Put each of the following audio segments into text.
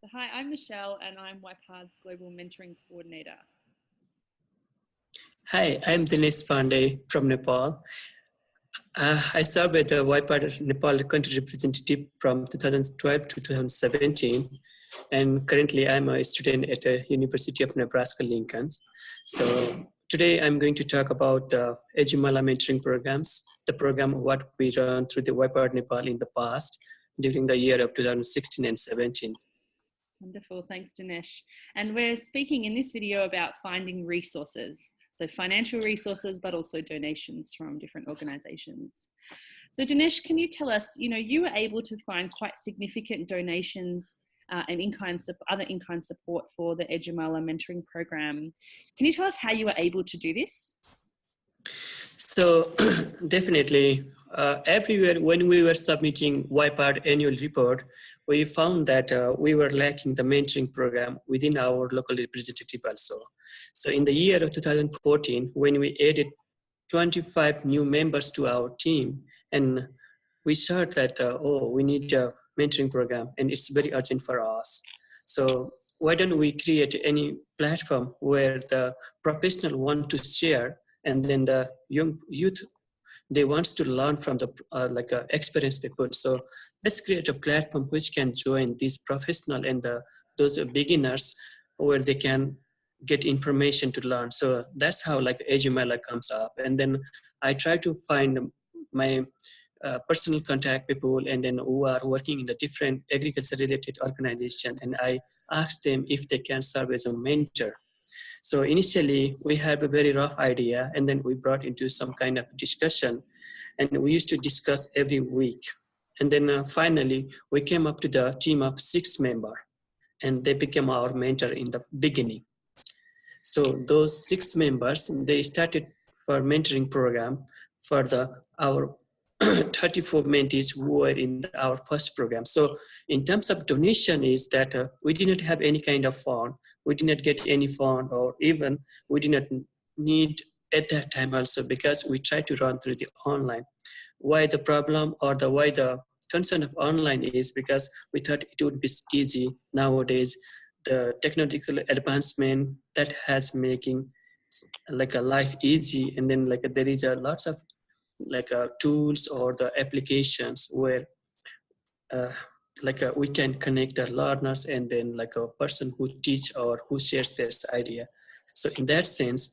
Hi, I'm Michelle and I'm YPARD's Global Mentoring Coordinator. Hi, I'm Dinesh from Nepal. I served as the YPARD Nepal Country Representative from 2012 to 2017, and currently I'm a student at the University of Nebraska-Lincoln. So today I'm going to talk about the Ejimala mentoring programs, the program what we run through the YPARD Nepal in the past during the year of 2016 and 17. Wonderful, thanks Dinesh. And we're speaking in this video about finding resources. So financial resources, but also donations from different organizations. So Dinesh, can you tell us, you were able to find quite significant donations and other in-kind support for the Ejimala mentoring program. Can you tell us how you were able to do this? So definitely, everywhere when we were submitting YPARD annual report, we found that we were lacking the mentoring program within our local representative also. So in the year of 2014, when we added 25 new members to our team, and we saw that, we need a mentoring program and it's very urgent for us. So why don't we create any platform where the professional want to share, and then the young youth, they want to learn from the experienced people. So let's create a platform which can join these professional and those beginners where they can get information to learn. So that's how Ejimala comes up. And then I try to find my personal contact people and then who are working in the different agriculture related organization, and I ask them if they can serve as a mentor. So initially we had a very rough idea, and then we brought into some kind of discussion, and we used to discuss every week. And then finally we came up to the team of 6 members, and they became our mentor in the beginning. So those 6 members, they started for mentoring program for our 34 mentees who were in our first program. So in terms of donation is that we did not have any kind of fund. We did not get any fund, or even we did not need at that time also, because we tried to run through the online. Why the problem or why the concern of online is because we thought it would be easy. Nowadays, the technological advancement that has making a life easy, and then there is a lots of tools or the applications where we can connect the learners and then a person who teach or who shares their idea. So in that sense,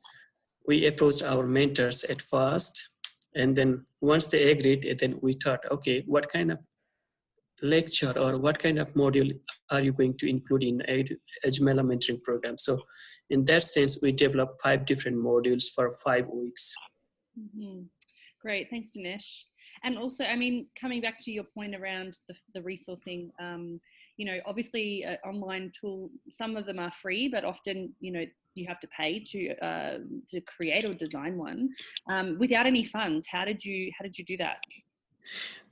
we approached our mentors at first, and then once they agreed, then we thought, okay, what kind of lecture or what kind of module are you going to include in Ejimala mentoring program? So in that sense, we developed 5 different modules for 5 weeks. Mm-hmm. Great, thanks Dinesh. And also, coming back to your point around the resourcing, obviously online tool, some of them are free, but often, you have to pay to create or design one without any funds. How did you do that?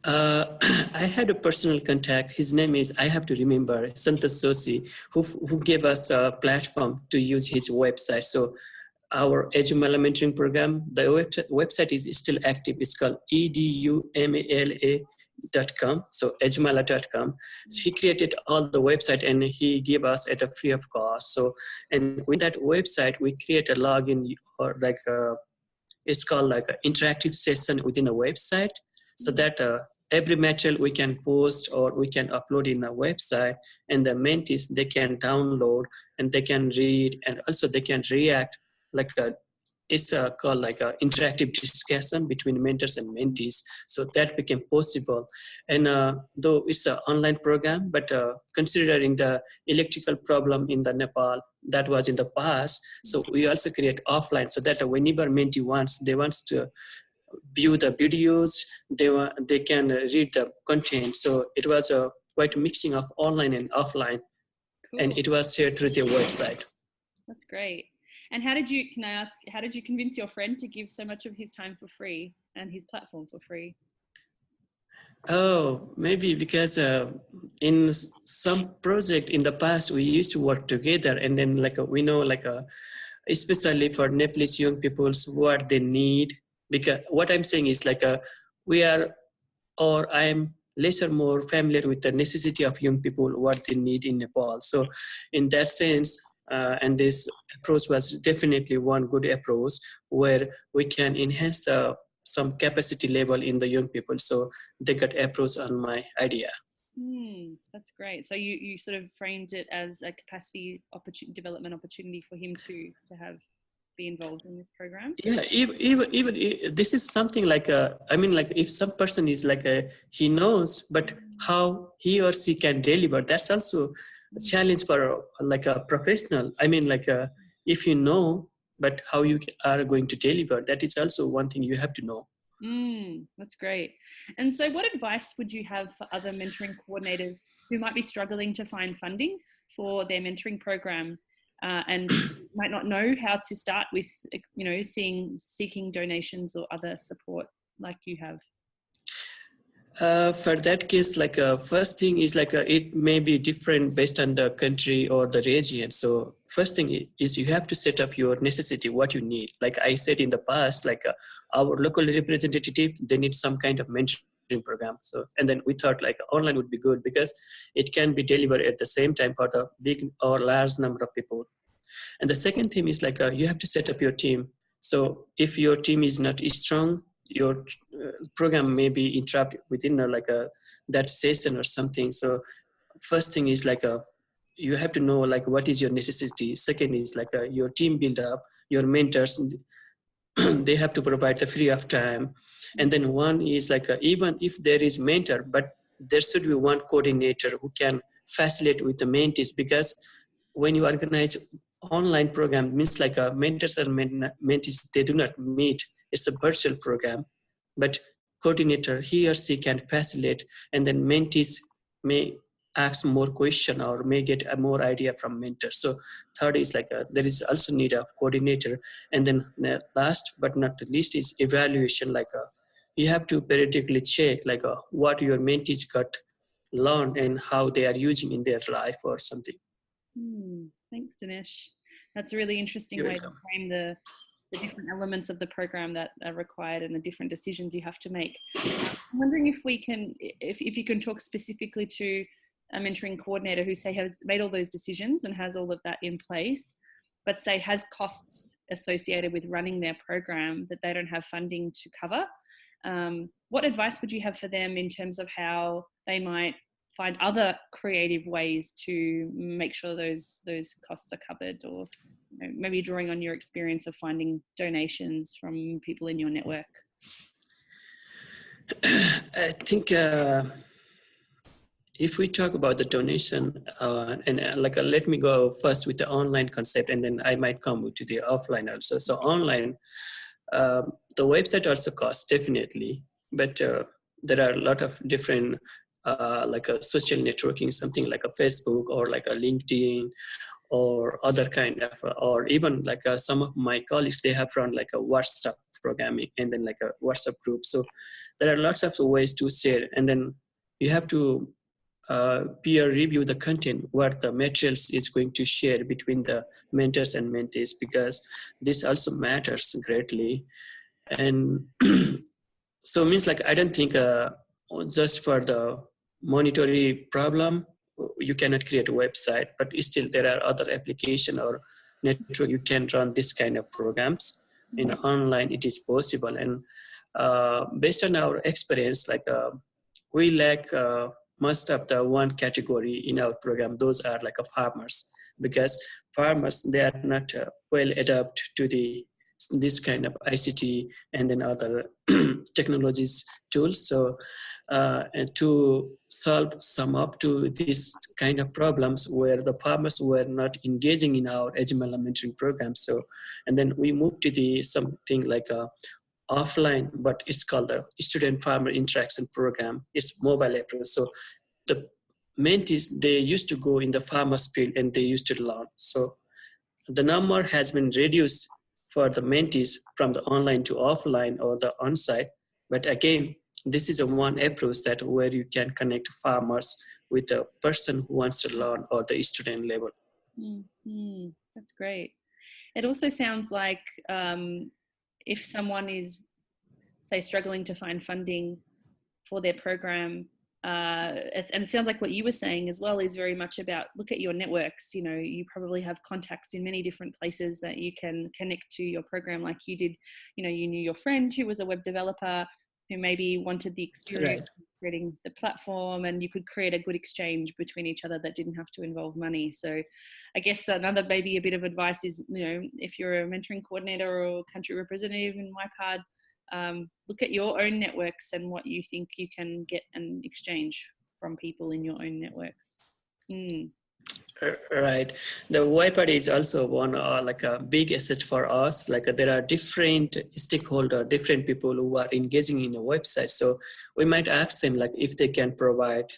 I had a personal contact. His name is, I have to remember, Santosh Joshi, who gave us a platform to use his website. So our Ejimala mentoring program, the website is still active. It's called edumala.com, so ejimala.com. So he created all the website and he gave us at a free of cost. So, and with that website, we create a login or it's called an interactive session within the website, so that every material we can post or we can upload in a website, and the mentees, they can download and they can read, and also they can react. It's called an interactive discussion between mentors and mentees. So that became possible. And though it's an online program, but considering the electrical problem in the Nepal that was in the past, so we also create offline, so that whenever mentee wants to view the videos, they can read the content. So it was a quite a mixing of online and offline. Cool. And it was shared through their website. That's great. And how did you convince your friend to give so much of his time for free and his platform for free? Oh, maybe because in some project in the past, we used to work together, and then we know especially for Nepalese young people, what they need. Because what I'm saying is I am less or more familiar with the necessity of young people, what they need in Nepal. So in that sense, and this approach was definitely one good approach where we can enhance some capacity level in the young people. So they got approach on my idea. That's great. So you sort of framed it as a capacity development opportunity for him to be involved in this program. Yeah, even this is something like I mean, like if some person is like he knows, but how he or she can deliver, that's also a challenge for like a professional. I mean, like if you know, but how you are going to deliver, that is also one thing you have to know. That's great. And so what advice would you have for other mentoring coordinators who might be struggling to find funding for their mentoring program and might not know how to start with, seeking donations or other support like you have? For that case, like first thing is like it may be different based on the country or the region. So first thing is you have to set up your necessity, what you need. Like I said in the past, like our local representative, they need some kind of mentoring program. So, and then we thought like online would be good because it can be delivered at the same time for the big or large number of people. And the second thing is like you have to set up your team. So if your team is not strong, your program may be interrupted within that session or something. So first thing is like you have to know like what is your necessity. Second is like your team build up, your mentors, they have to provide the free of time. And then one is like even if there is mentor, but there should be one coordinator who can facilitate with the mentees, because when you organize online program means like mentors and mentees, they do not meet. It's a virtual program, but coordinator, he or she can facilitate, and then mentees may ask more question or may get a more idea from mentors. So third is like there is also need of coordinator. And then last but not the least is evaluation. Like you have to periodically check like what your mentees got learned and how they are using in their life or something. Thanks, Dinesh. That's a really interesting way to frame the different elements of the program that are required and the different decisions you have to make. I'm wondering if you can talk specifically to a mentoring coordinator who say has made all those decisions and has all of that in place, but say has costs associated with running their program that they don't have funding to cover. What advice would you have for them in terms of how they might find other creative ways to make sure those costs are covered, or maybe drawing on your experience of finding donations from people in your network? I think if we talk about the donation, let me go first with the online concept, and then I might come to the offline also. So online, the website also costs definitely, but there are a lot of different like a social networking, something like a Facebook or like a LinkedIn or other kind of, or even like some of my colleagues, they have run like a WhatsApp programming and then like a WhatsApp group. So there are lots of ways to share, and then you have to peer review the content, what the materials is going to share between the mentors and mentees, because this also matters greatly. And so it means like I don't think just for the monetary problem you cannot create a website, but still there are other application or network you can run this kind of programs in online. It is possible. And based on our experience, like we lack most of the one category in our program. Those are like farmers, because farmers, they are not well adapted to this kind of ICT and then other technologies tools. So and to solve some up to these kind of problems where the farmers were not engaging in our HML mentoring program. So, and then we moved to the something like a offline, but it's called the student farmer interaction program. It's mobile approach. So the mentees, they used to go in the farmer's field and they used to learn. So the number has been reduced for the mentees from the online to offline or the on-site. But again, this is a one approach that where you can connect farmers with the person who wants to learn or the student level. That's great. It also sounds like if someone is, say, struggling to find funding for their program, and it sounds like what you were saying as well is very much about, look at your networks. You know, you probably have contacts in many different places that you can connect to your program, like you did. You know, you knew your friend who was a web developer who maybe wanted the experience of creating the platform, and you could create a good exchange between each other that didn't have to involve money. So I guess another, maybe a bit of advice is, you know, if you're a mentoring coordinator or country representative in YPARD, look at your own networks and what you think you can get and exchange from people in your own networks. Right. The YPARD is also one like a big asset for us. Like there are different stakeholders, different people who are engaging in the website. So we might ask them like if they can provide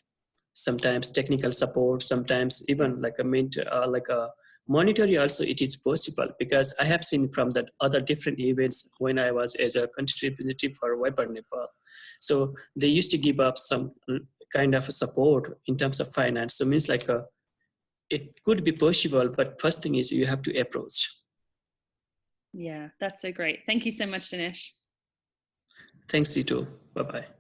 sometimes technical support, sometimes even like a monetary also it is possible, because I have seen from that other different events when I was as a country representative for YPARD Nepal. So they used to give up some kind of support in terms of finance. So means like it could be possible, but first thing is you have to approach. Yeah, that's so great. Thank you so much, Dinesh. Thanks, you too. Bye-bye.